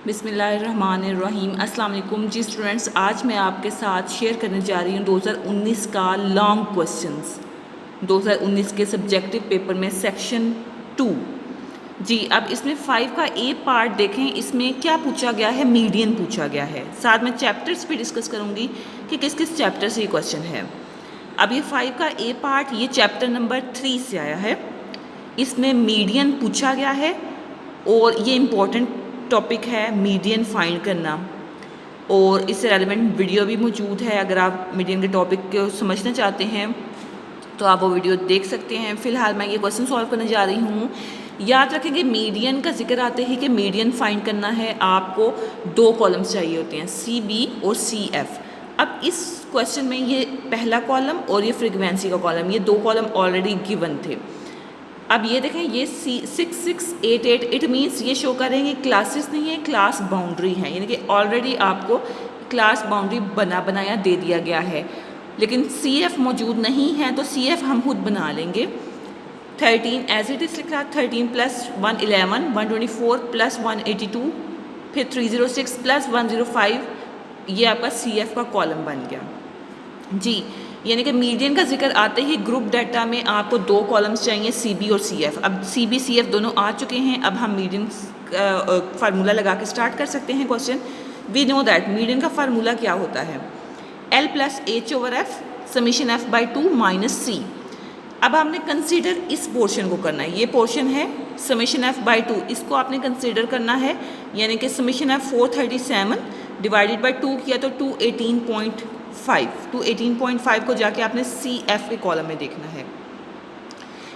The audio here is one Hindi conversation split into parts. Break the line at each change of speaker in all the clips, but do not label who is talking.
बिस्मिल्लाहिर्रहमानिर्रहीम। अस्सलाम वालेकुम जी स्टूडेंट्स, आज मैं आपके साथ शेयर करने जा रही हूँ 2019 का लॉन्ग क्वेश्चंस 2019 के सब्जेक्टिव पेपर में सेक्शन 2 जी। अब इसमें 5 का ए पार्ट देखें, इसमें क्या पूछा गया है, मीडियन पूछा गया है। साथ में चैप्टर्स भी डिस्कस करूँगी कि किस किस चैप्टर से ये क्वेश्चन है। अब ये 5 का ए पार्ट ये चैप्टर नंबर 3 से आया है। इसमें मीडियन पूछा गया है और ये इम्पोर्टेंट टॉपिक है मीडियन फाइंड करना, और इससे रेलिवेंट वीडियो भी मौजूद है। अगर आप मीडियन के टॉपिक को समझना चाहते हैं तो आप वो वीडियो देख सकते हैं। फ़िलहाल मैं ये क्वेश्चन सॉल्व करने जा रही हूँ। याद रखेंगे मीडियन का जिक्र आते ही कि मीडियन फाइंड करना है, आपको 2 कॉलम्स चाहिए होते हैं, सी बी और सी एफ। अब इस क्वेश्चन में ये पहला कॉलम और ये फ्रीक्वेंसी का कॉलम, ये 2 कॉलम ऑलरेडी गिवन थे। अब ये देखें, ये 6688, इट मीन्स ये शो करेंगे क्लासेस नहीं है, क्लास बाउंड्री है, यानी कि ऑलरेडी आपको क्लास बाउंड्री बनाया दे दिया गया है। लेकिन सी एफ मौजूद नहीं है तो सी एफ हम खुद बना लेंगे। 13 एज इट इज़ लिख रहा, 13 + 1 11, 124 + 182, फिर 306 + 105, ये आपका सी एफ का कॉलम बन गया जी। यानी कि मीडियन का जिक्र आते ही ग्रुप डाटा में आपको 2 कॉलम्स चाहिए, सी बी और सी एफ। अब सी बी सी एफ दोनों आ चुके हैं। अब हम मीडियन फार्मूला लगा के स्टार्ट कर सकते हैं question. We know that median का फार्मूला क्या होता है, L + H/F summation F/2 - C। अब आपने कंसीडर इस पोर्शन को करना है, ये पोर्शन है समीशन F/2, इसको आपने कंसीडर करना है। यानी कि समीशन F 437 डिवाइडेड बाई 2 किया तो 218.5, 218.5 को जाके आपने सी एफ के कॉलम में देखना है।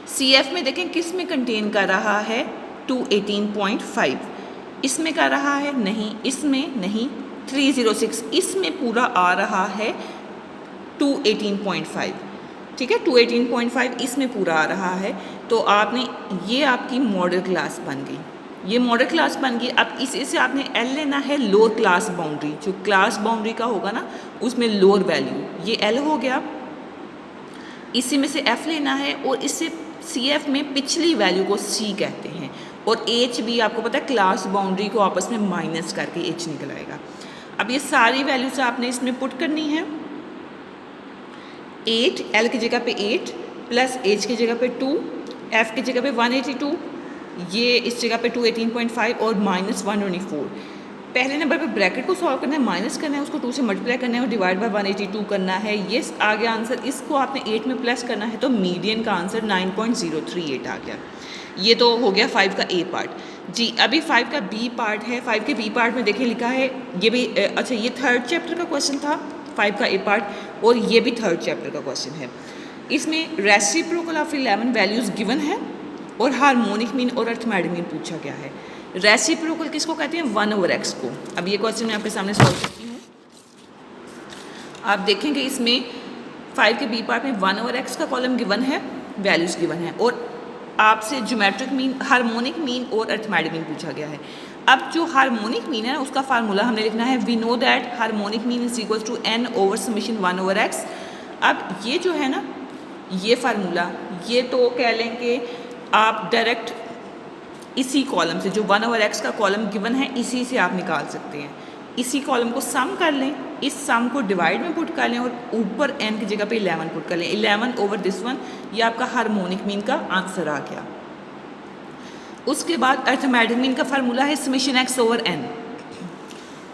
सी एफ में देखें किस में कंटेन कर रहा है, 218.5 इसमें कर रहा है, नहीं इसमें नहीं, 306 इसमें पूरा आ रहा है 218.5, ठीक है, 218.5 इसमें पूरा आ रहा है। तो आपने, ये आपकी मॉडल क्लास बन गई, ये मॉडल क्लास बन गई। अब इसी से आपने L लेना है, लोअर क्लास बाउंड्री, जो क्लास बाउंड्री का होगा ना उसमें लोअर वैल्यू, ये L हो गया। इसी में से F लेना है और इससे CF में पिछली वैल्यू को C कहते हैं, और H भी आपको पता है क्लास बाउंड्री को आपस में माइनस करके H निकल आएगा। अब ये सारी वैल्यूज आपने इसमें पुट करनी है। 8 L की जगह पे 8 प्लस H की जगह पे 2, F की जगह पे 182, ये इस जगह पे 218.5 और -124। पहले नंबर पे ब्रैकेट को सॉल्व करना है, माइनस करना है, उसको 2 से मल्टीप्लाई करना है और डिवाइड बाय 182 करना है। ये आ गया आंसर। इसको आपने 8 में प्लस करना है तो मीडियन का आंसर 9.038 आ गया। ये तो हो गया 5 का ए पार्ट जी। अभी 5 का बी पार्ट है। 5 के बी पार्ट में देखिए लिखा है, ये भी अच्छा, ये 3rd चैप्टर का क्वेश्चन था 5 का ए पार्ट, और ये भी 3rd चैप्टर का क्वेश्चन है। इसमें रेसिप्रोकल ऑफ 11 वैल्यूज़ गिवन है और हार्मोनिक मीन और अर्थमेटिक मीन पूछा गया है। रेसिप्रोकल किसको कहते हैं, 1/x को। अब ये क्वेश्चन मैं आपके सामने सॉल्व करती हूँ। आप देखेंगे इसमें 5 के बी पार्ट में 1/x का कॉलम गिवन है, वैल्यूज़ गिवन है, और आपसे ज्योमेट्रिक मीन, हार्मोनिक मीन और अर्थमेटिक मीन पूछा गया है। अब जो हार्मोनिक मीन है ना, उसका फार्मूला हमने लिखना है, we know that harmonic mean is equal to n over summation 1/x। अब ये जो है ना, ये फार्मूला, ये तो कह लें कि आप डायरेक्ट इसी कॉलम से, जो 1/x का कॉलम गिवन है, इसी से आप निकाल सकते हैं। इसी कॉलम को सम कर लें, इस सम को डिवाइड में पुट कर लें और ऊपर n की जगह पे 11 पुट कर लें, 11 ओवर दिस वन, ये आपका हार्मोनिक मीन का आंसर आ गया। उसके बाद अर्थमेटिक मीन का फार्मूला है समीशन x ओवर n।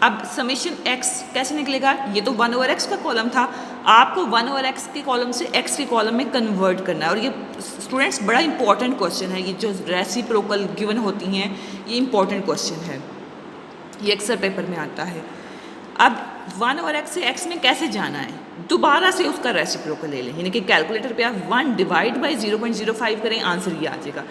अब समीशन x कैसे निकलेगा, ये तो 1/x का कॉलम था, आपको 1/x के कॉलम से x के कॉलम में कन्वर्ट करना है। और ये स्टूडेंट्स बड़ा इंपॉर्टेंट क्वेश्चन है, ये जो रेसिप्रोकल गिवन होती हैं, ये इंपॉर्टेंट क्वेश्चन है, ये अक्सर पेपर में आता है। अब 1/x से x में कैसे जाना है, दोबारा से उसका रेसिप्रोकल ले लें, यानी कि कैलकुलेटर पे आप 1 डिवाइड बाई 0.05 करें, आंसर ये आ जाएगा।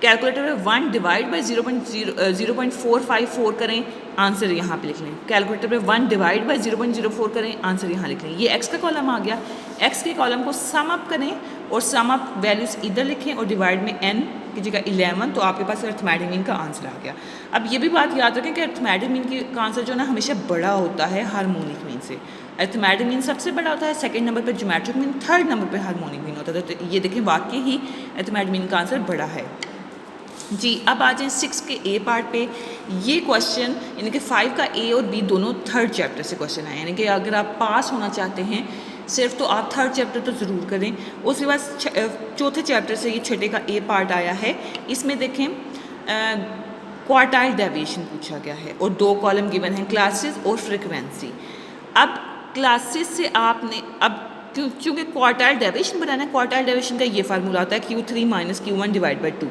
कैलकुलेटर में 1 डिवाइड बाई 0.454 करें, आंसर यहाँ पे लिख लें। कैलकुलेटर पे 1 डिवाइड बाई 0.04 करें, आंसर यहाँ लिख लें। ये x का कॉलम आ गया। x के कॉलम को सम अप करें और सम अप वैल्यूज़ इधर लिखें और डिवाइड में n की जगह 11, तो आपके पास अर्थमेटिक मीन का आंसर आ गया। अब ये भी बात याद रखें कि अर्थमेटिक मीन का आंसर जो है ना, हमेशा बड़ा होता है हार्मोनिक मीन से। अर्थमेटिक मीन सबसे बड़ा होता है, सेकंड नंबर पर ज्योमेट्रिक मीन, थर्ड नंबर पर हार्मोनिक मीन होता है। तो ये देखें वाकई ही अर्थमेटिक मीन का आंसर बड़ा है। जी, अब आ जाएं 6 के ए पार्ट पे। ये क्वेश्चन यानी कि 5 का ए और बी दोनों थर्ड चैप्टर से क्वेश्चन आए, यानी कि अगर आप पास होना चाहते हैं सिर्फ तो आप थर्ड चैप्टर तो ज़रूर करें। उसके बाद चौथे चैप्टर से ये छठे का ए पार्ट आया है। इसमें देखें क्वार्टाइल डेविएशन पूछा गया है और 2 कॉलम गिवन हैं, क्लासेस और फ्रिक्वेंसी। अब क्लासेस से आपने अब क्योंकि क्वार्टाइल डेविएशन बनाना है, क्वार्टाइल डेविएशन का ये फार्मूला आता है Q3 minus Q1 divide by 2,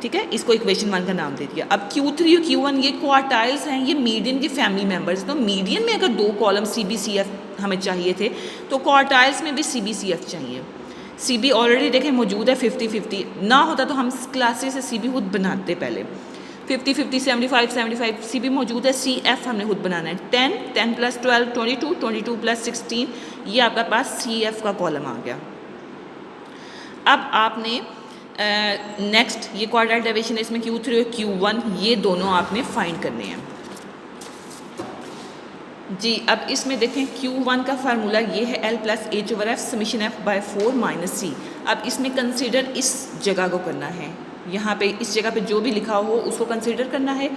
ठीक है। इसको इक्वेशन 1 का नाम दे दिया। अब Q3 और Q1 ये क्वार्टाइल्स हैं, ये मीडियन के फैमिली मेंबर्स। तो मीडियन में अगर 2 कॉलम CBCF हमें चाहिए थे तो क्वार्टाइल्स में भी CBCF चाहिए। CB ऑलरेडी देखें मौजूद है 50-50, ना होता तो हम क्लासेस से CB खुद बनाते पहले। 50-50 75-75 CB मौजूद है, CF हमने खुद बनाना है। 10 प्लस 12 22, 22 प्लस 16, ये आपका पास CF का कॉलम आ गया। अब आपने नेक्स्ट ये क्वार्टाइल डेविएशन है, इसमें Q3 और Q1 ये दोनों आपने फाइंड करने हैं जी। अब इसमें देखें Q1 का फार्मूला ये है L plus H over F summation F by 4 minus C। अब इसमें कंसीडर इस जगह को करना है, यहाँ पे इस जगह पे जो भी लिखा हो उसको कंसीडर करना है।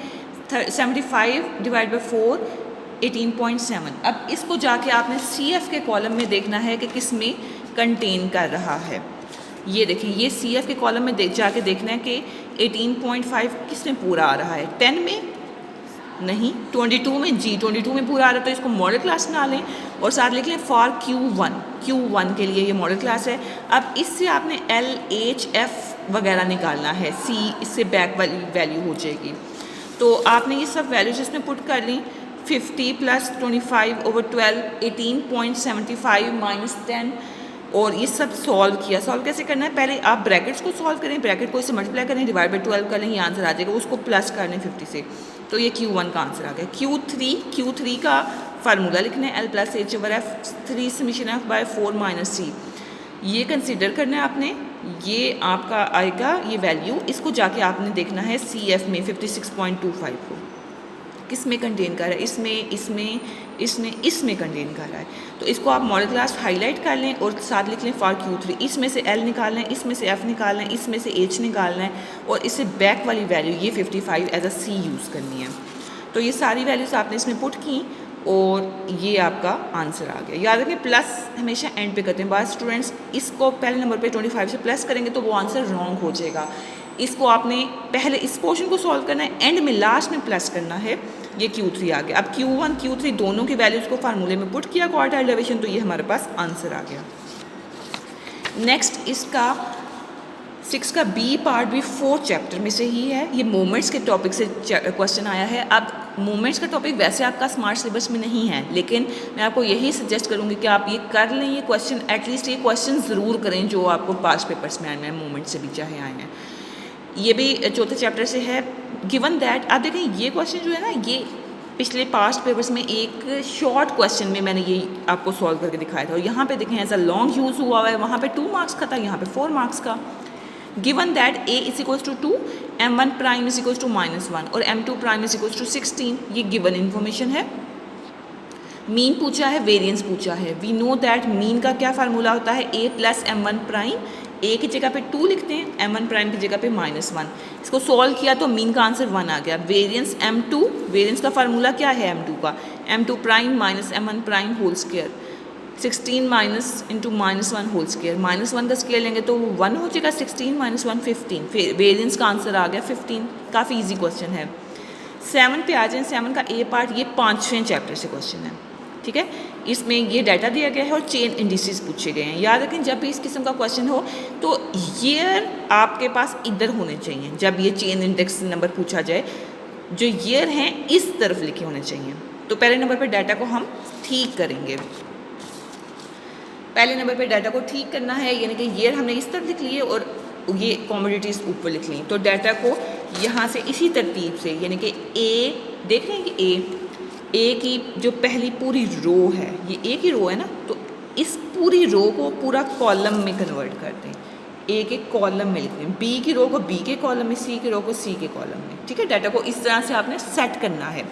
75 डिवाइड बाई 4 18.7। अब इसको जाके आपने CF के कॉलम में देखना है कि किस में कंटेन कर रहा है। ये देखें ये CF के कॉलम में जाके देखना है कि 18.5 किस में पूरा आ रहा है, 10 में नहीं, 22 में। जी 22 में पूरा आ रहा है तो इसको मॉडल क्लास बना लें और साथ लिख लें फॉर Q1 के लिए ये मॉडल क्लास है। अब इससे आपने LHF वगैरह निकालना है, C इससे बैक वाली वैल्यू हो जाएगी। तो आपने ये सब वैल्यूज इसमें पुट कर ली। 50 प्लस 25 ओवर 12 18.75 माइनस 10 और ये सब सॉल्व किया। सॉल्व कैसे करना है, पहले आप ब्रैकेट्स को सॉल्व करें, ब्रैकेट को इससे मल्टीप्लाई करें, डिवाइड बाई 12 कर लें, ये आंसर आ जाएगा। उसको प्लस कर लें 50 से, तो ये Q1 का आंसर आ गया। Q3 का फार्मूला लिखना है L plus H over F 3 summation F by 4 minus C। ये कंसिडर करना है आपने, ये आपका आएगा ये वैल्यू। इसको जाके आपने देखना है CF में 56.25 को किस में कंटेन कर रहा है, इसमें कंटेन कर रहा है। तो इसको आप मॉडल क्लास हाईलाइट कर लें और साथ लिख लें फॉर Q3। इसमें से L निकालना है, इसमें से F निकालना है, इसमें से H निकालना है और इससे बैक वाली वैल्यू ये 55 एज अ C यूज़ करनी है। तो ये सारी वैल्यूज़ आपने इसमें पुट की और ये आपका आंसर आ गया। याद रखें प्लस हमेशा एंड पे करते हैं। बाद स्टूडेंट्स इसको पहले नंबर पे 25 से प्लस करेंगे तो वो आंसर रॉन्ग हो जाएगा। इसको आपने पहले इस पोर्शन को सॉल्व करना है, एंड में लास्ट में प्लस करना है। ये Q3 आ गया। अब Q1 Q3 दोनों की वैल्यूज़ को फार्मूले में पुट किया क्वार्टाइल डेविएशन, तो ये हमारे पास आंसर आ गया। नेक्स्ट इसका 6 का बी पार्ट भी 4th चैप्टर में से ही है। ये मोमेंट्स के टॉपिक से क्वेश्चन आया है। अब मोमेंट्स का टॉपिक वैसे आपका स्मार्ट सिलेबस में नहीं है, लेकिन मैं आपको यही सजेस्ट करूँगी कि आप ये कर लें, ये क्वेश्चन एटलीस्ट ये क्वेश्चन ज़रूर करें जो आपको पास्ट पेपर्स में आए हैं, मोमेंट से भी चाहे आए हैं। ये भी 4th चैप्टर से है। गिवन दैट आप देखें ये क्वेश्चन जो है ना, ये पिछले पास्ट पेपर्स में एक शॉर्ट क्वेश्चन में मैंने ये आपको सॉल्व करके दिखाया था और यहाँ पे देखें ऐसा लॉन्ग यूज़ हुआ है। वहाँ पे 2 मार्क्स का था, यहाँ पे 4 मार्क्स का। Given that A is equals to 2, M1 prime is equals to -1 और M2 prime is equals to 16। ये गिवन इन्फॉर्मेशन है। मीन पूछा है, वेरिएंस पूछा है। वी नो दैट मीन का क्या फार्मूला होता है, A plus M1 prime. A की जगह पे 2 लिखते हैं, M1 प्राइम की जगह पे -1। इसको सॉल्व किया तो मीन का आंसर 1 आ गया। वेरिएंस M2, वेरिएंस का फार्मूला क्या है M2 का, M2 prime minus M1 prime whole square. 16 minus into -1 whole square, -1 का स्क्वायर लेंगे तो 1 हो जाएगा। 16 माइनस 1 15, फिर वेरिएंस का आंसर आ गया 15। काफ़ी इजी क्वेश्चन है। 7 पे आ जाएं। 7 का ए पार्ट ये 5वें चैप्टर से क्वेश्चन है, ठीक है। इसमें ये डाटा दिया गया है और चेन इंडिसेस पूछे गए हैं। याद रखें जब भी इस किस्म का क्वेश्चन हो तो ईयर आपके पास इधर होने चाहिए। जब ये चेन इंडेक्स नंबर पूछा जाए, जो ईयर हैं इस तरफ लिखे होने चाहिए। तो पहले नंबर पे डाटा को हम ठीक करेंगे। पहले नंबर पे डाटा को ठीक करना है, यानी कि ईयर हमने इस तरफ लिख लिए और ये कमोडिटीज़ ऊपर लिख ली। तो डाटा को यहाँ से इसी तरतीब से, यानी कि ए देख रहे हैं कि ए की जो पहली पूरी रो है, ये ए की रो है ना, तो इस पूरी रो को पूरा कॉलम में कन्वर्ट करते हैं। ए के कॉलम में लिखते हैं, बी की रो को बी के कॉलम में, सी की रो को सी के कॉलम में, ठीक है। डाटा को इस तरह से आपने सेट करना है।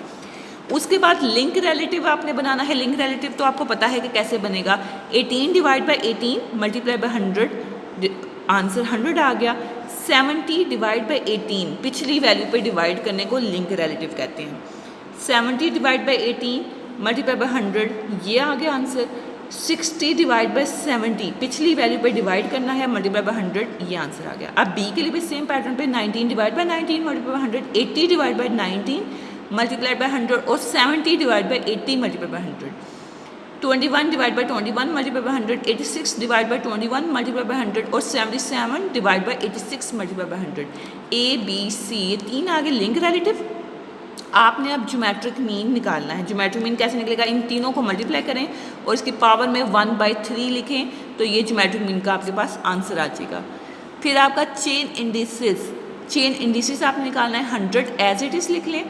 उसके बाद लिंक रिलेटिव आपने बनाना है। लिंक रिलेटिव तो आपको पता है कि कैसे बनेगा। 18 divide by 18 multiply by 100, answer 100 आ गया। 70 डिवाइड बाई 18 पिछली वैल्यू पे डिवाइड करने को लिंक रिलेटिव कहते हैं। 70 डिवाइड बाई 18 मल्टीप्लाई बाई 100, ये आ गया आंसर। 60 डिवाइड बाई 70 पिछली वैल्यू पे डिवाइड करना है, मल्टीप्लाई बाई 100, ये आंसर आ गया। अब बी के लिए भी सेम पैटर्न पे 19 divide by 19 multiply by 100, 80 divide by 19 multiply by 100 और 70 divide by 80 multiply by 100, 21 divide by 21 multiply by 100, 86 divide by 21 multiply by 100 और 77 divide by 86 multiply by 100। A B C ये तीन आगे लिंक रिलेटिव। आपने अब ज्योमेट्रिक मीन निकालना है। ज्योमेट्रिक मीन कैसे निकलेगा, इन तीनों को मल्टीप्लाई करें और इसकी पावर में 1/3 लिखें तो ये ज्योमेट्रिक मीन का आपके पास आंसर आ जाएगा। फिर आपका चेन इंडिसेस आपने निकालना है। 100 एज इट इज़ लिख लें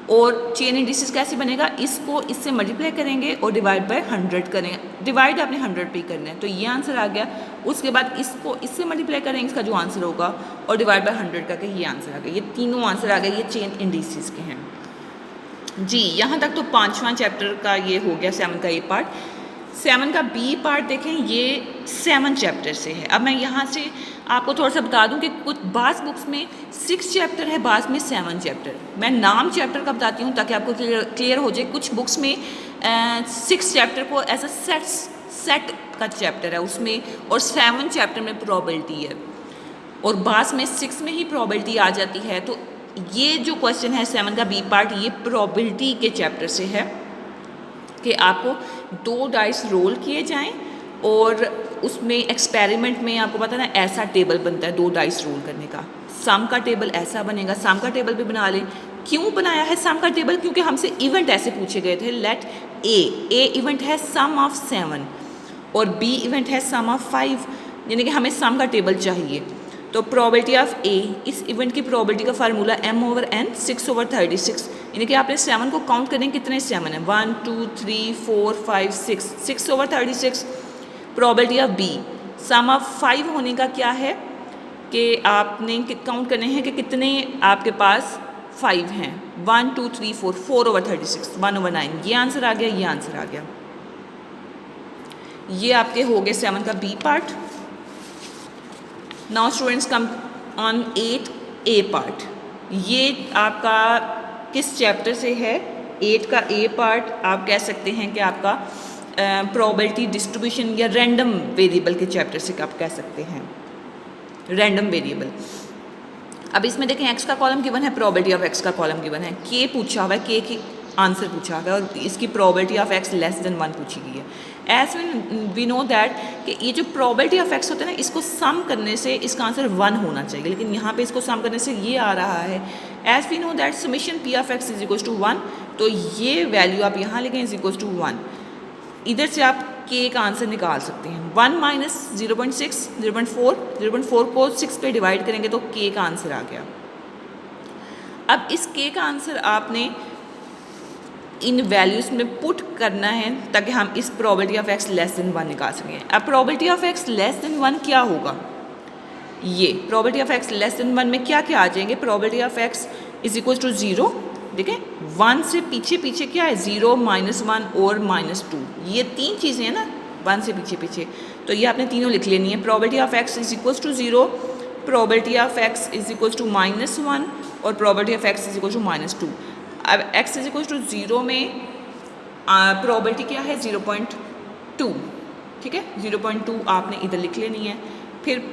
और चेन इंडिसेस कैसे बनेगा, इसको इससे मल्टीप्लाई करेंगे और डिवाइड बाय 100 करें। डिवाइड आपने 100 पे करना है तो ये आंसर आ गया। उसके बाद इसको इससे मल्टीप्लाई करेंगे, इसका जो आंसर होगा और डिवाइड बाय 100 करके ये आंसर आ गया। ये तीनों आंसर आ गए, ये चेन इंडिसेस के हैं जी। यहाँ तक तो 5वां चैप्टर का ये हो गया, 7 का ए पार्ट। 7 का बी पार्ट देखें, ये 7 चैप्टर से है। अब मैं यहाँ से आपको थोड़ा सा बता दूं कि कुछ बास बुक्स में 6 चैप्टर है, बास में 7 चैप्टर। मैं नाम चैप्टर का बताती हूँ ताकि आपको क्लियर हो जाए। कुछ बुक्स में 6 चैप्टर को एज अ सेट का चैप्टर है उसमें, और 7 चैप्टर में प्रोबेबिलिटी है, और बास में 6 में ही प्रोबेबिलिटी आ जाती है। तो ये जो क्वेश्चन है 7 का बी पार्ट, ये प्रोबेबिलिटी के चैप्टर से है कि आपको 2 डाइस रोल किए जाएं और उसमें एक्सपेरिमेंट में आपको पता है ना ऐसा टेबल बनता है 2 डाइस रोल करने का। सम का टेबल ऐसा बनेगा, सम का टेबल भी बना लें। क्यों बनाया है सम का टेबल, क्योंकि हमसे इवेंट ऐसे पूछे गए थे। लेट ए इवेंट है सम ऑफ 7 और बी इवेंट है सम ऑफ 5, यानी कि हमें सम का टेबल चाहिए। तो प्रोबेबिलिटी ऑफ ए, इस इवेंट की प्रोबेबिलिटी का फार्मूला m/n 6/36, यानी कि आपने 7 को काउंट करें कितने 7 हैं, 1 2 3 4 5 6, 6/36। Probability of B, sum of 5 होने का क्या है कि आपने काउंट करने हैं कि कितने आपके पास 5 हैं, 1 2 3 4, 4/36, 1/9। ये आंसर आ गया, ये आंसर आ गया। ये आपके हो गए 7 का B part. Now students come on 8 A part. ये आपका किस चैप्टर से है, 8 का ए पार्ट आप कह सकते हैं कि आपका प्रोबेबिलिटी डिस्ट्रीब्यूशन या रैंडम वेरिएबल के चैप्टर से आप कह सकते हैं, रैंडम वेरिएबल। अब इसमें देखें एक्स का कॉलम गिवन है, प्रोबेबिलिटी ऑफ एक्स का कॉलम गिवन है, के पूछा हुआ है, के की आंसर पूछा हुआ है और इसकी probability of X less than 1 पूछी गई है। एज वी नो दैट कि ये जो प्रोबेबिलिटी ऑफ एक्स होता है ना, इसको सम करने से इसका आंसर 1 होना चाहिए, लेकिन यहाँ पे इसको सम करने से ये आ रहा है। As we know that summation P of X is equal to 1, तो ये वैल्यू आप यहाँ लिखें इज इक्वल टू 1। इधर से आप के का आंसर निकाल सकते हैं। 1 माइनस 0.6, 0.4 को 6 पे डिवाइड करेंगे तो के का आंसर आ गया। अब इस के का आंसर आपने इन वैल्यूज़ में पुट करना है ताकि हम इस probability of X less than 1 निकाल सकें। अब probability of X less than 1 क्या होगा, ये probability of X less than 1 में क्या क्या आ जाएंगे, probability of X is equal to 0, देखें 1 से पीछे पीछे क्या है 0, -1 और -2, ये 3 चीज़ें हैं ना 1 से पीछे पीछे, तो ये आपने तीनों लिख लेनी है। Probability of X is equal to 0, probability of X is equal to -1 और probability of X is equal to -2। अब x इज इक्वल टू 0 में प्रोबेबिलिटी क्या है 0.2, ठीक है 0.2 आपने इधर लिख लेनी है। फिर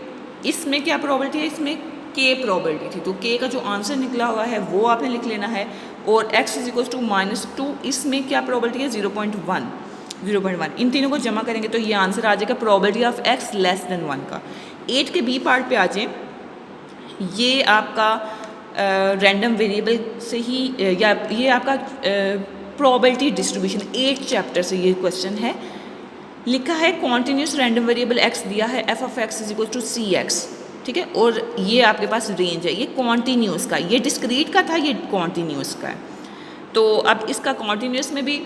इसमें क्या प्रोबेबिलिटी है, इसमें k प्रोबेबिलिटी थी, तो k का जो आंसर निकला हुआ है वो आपने लिख लेना है। और x इज इक्वल टू -2, इसमें क्या प्रोबेबिलिटी है 0.1, इन तीनों को जमा करेंगे तो ये आंसर आ जाएगा probability of x less than 1 का। 8 के बी पार्ट पे आ जाए, ये आपका रैंडम वेरिएबल से ही या ये आपका प्रोबेबिलिटी डिस्ट्रीब्यूशन 8 चैप्टर से ये क्वेश्चन है। लिखा है कॉन्टीन्यूस रैंडम वेरिएबल x दिया है f of x is equal to cx, ठीक है, और ये आपके पास रेंज है, ये कॉन्टीन्यूस का, ये डिस्क्रीट का था, ये कॉन्टीन्यूस का है। तो अब इसका कॉन्टीन्यूस में भी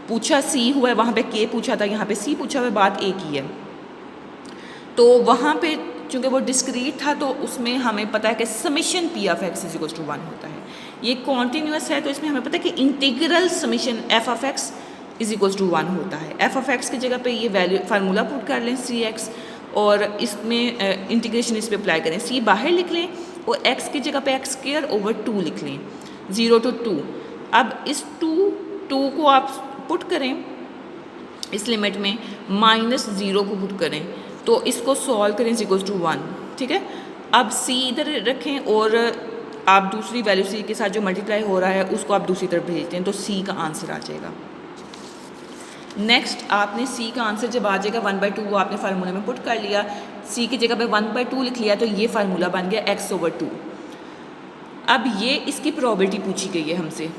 पूछा c हुआ है, वहाँ पे k पूछा था, यहाँ पे c पूछा हुआ है, बात एक ही है। तो वहाँ पे चूँकि वो डिस्क्रीट था तो उसमें हमें पता है कि summation P of X is equal to 1 होता है। ये कॉन्टीन्यूस है तो इसमें हमें पता है कि integral summation F of X is equal to 1 होता है। एफ ऑफ एक्स की जगह पे ये वैल्यू फार्मूला पुट कर लें सी एक्स, और इसमें इंटीग्रेशन इस पे अप्लाई करें। सी बाहर लिख लें और एक्स की जगह पे एक्स स्क्वायर ओवर 2 लिख लें, 0 to 2। अब इस 2 को आप पुट करें इस लिमिट में, -0 को पुट करें, तो इसको सॉल्व करें इक्वल्स टू 1, ठीक है। अब सी इधर रखें और आप दूसरी वैल्यू सी के साथ जो मल्टीप्लाई हो रहा है उसको आप दूसरी तरफ भेज दें, तो सी का आंसर आ जाएगा। नेक्स्ट आपने सी का आंसर जब आ जाएगा 1/2 वो आपने फार्मूला में पुट कर लिया, सी की जगह पे 1/2 लिख लिया, तो ये फार्मूला बन गया x/2। अब ये इसकी प्रोबेबिलिटी पूछी गई है हमसे।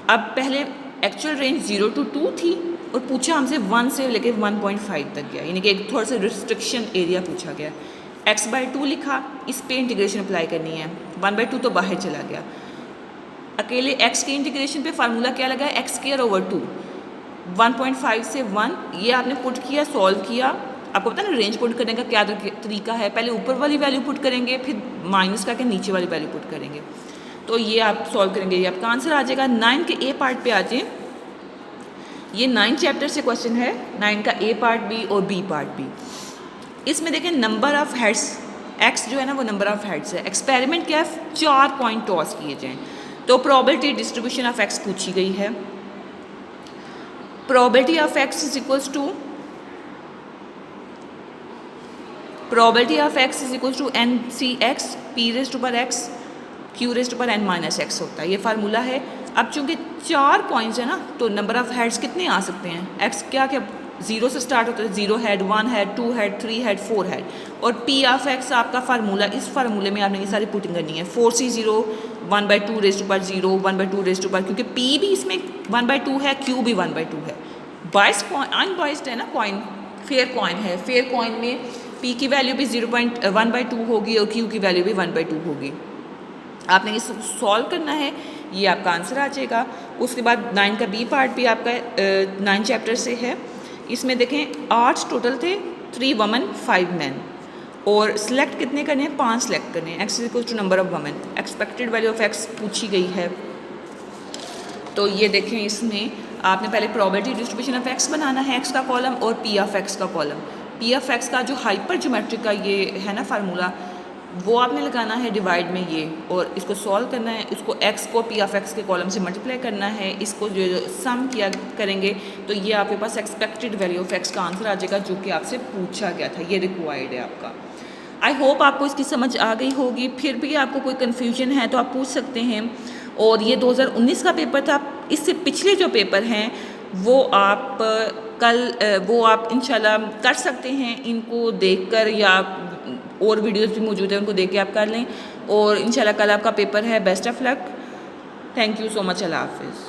अब पहले एक्चुअल रेंज 0 to 2 थी और पूछा हमसे 1 से लेकर 1.5 तक गया, यानी कि एक थोड़ा सा रिस्ट्रिक्शन एरिया पूछा गया। x/2 लिखा, इस पे इंटीग्रेशन अप्लाई करनी है, 1/2 तो बाहर चला गया। अकेले x के इंटीग्रेशन पे फार्मूला क्या लगा है, x²/2, 1.5 से 1, ये आपने पुट किया, सॉल्व किया। आपको पता है ना रेंज पुट करने का क्या तरीका है, पहले ऊपर वाली वैल्यू पुट करेंगे, फिर माइनस करके नीचे वाली वैल्यू पुट करेंगे। तो ये आप सॉल्व करेंगे, ये आपका आंसर आ जाएगा। 9 के ए पार्ट पे आ जाए, ये 9 चैप्टर से क्वेश्चन है, 9 का ए पार्ट भी और बी पार्ट भी। इसमें देखें नंबर ऑफ हेड्स, एक्स जो है ना वो नंबर ऑफ हेड्स है। एक्सपेरिमेंट क्या है, 4 पॉइंट टॉस किए जाएँ, तो प्रोबेबिलिटी डिस्ट्रीब्यूशन ऑफ एक्स पूछी गई है। Probability of X is equals to NCx p⁻x q⁻n-x होता है, ये फार्मूला है। अब चूंकि 4 पॉइंट्स है ना, तो नंबर ऑफ हेड्स कितने आ सकते हैं, एक्स क्या 0 से स्टार्ट होता है, 0 head, 1 head, 2 head, 3 head, 4 head. और p(x) आपका फार्मूला, इस फार्मूले में आपने ये सारी पुटिंग करनी है, 4c0 1/2⁻0 1/2⁻, क्योंकि p भी इसमें 1/2 है, q भी 1/2 है। बाइस्ड अनबाइस्ड है ना कॉइन, फेयर कॉइन है, फेयर कॉइन में p की वैल्यू भी 1/2 होगी और q की वैल्यू भी 1/2 होगी। आपने ये सॉल्व करना है, ये आपका आंसर आ जाएगा। उसके बाद 9 का बी पार्ट भी आपका 9 चैप्टर से है। इसमें देखें 8 टोटल थे, 3 वुमेन 5 मैन, और सिलेक्ट कितने करने हैं, 5 सिलेक्ट करने हैं। X equal to number of women, expected value of X पूछी गई है। तो ये देखें, इसमें आपने पहले प्रोबेबिलिटी डिस्ट्रीब्यूशन ऑफ एक्स बनाना है, एक्स का कॉलम, और पी ऑफ एक्स का कॉलम। पी ऑफ एक्स का जो हाइपर ज्योमेट्रिक का ये है ना फार्मूला, वो आपने लगाना है डिवाइड में ये, और इसको सॉल्व करना है। इसको एक्स को पी ऑफ एक्स के कॉलम से मल्टीप्लाई करना है, इसको जो सम किया करेंगे तो ये आपके पास एक्सपेक्टेड वैल्यू ऑफ एक्स का आंसर आ जाएगा, जो कि आपसे पूछा गया था, ये रिक्वायर्ड है आपका। आई होप आपको इसकी समझ आ गई होगी। फिर भी आपको कोई कन्फ्यूजन है तो आप पूछ सकते हैं। और ये 2019 का पेपर था, इससे पिछले जो पेपर हैं वो आप वो आप इंशाल्लाह कर सकते हैं, इनको देखकर, या और वीडियोस भी मौजूद है उनको देख के आप कर लें। और इंशाल्लाह कल आपका पेपर है। Best of luck, thank you so much, अल्लाह हाफिज़।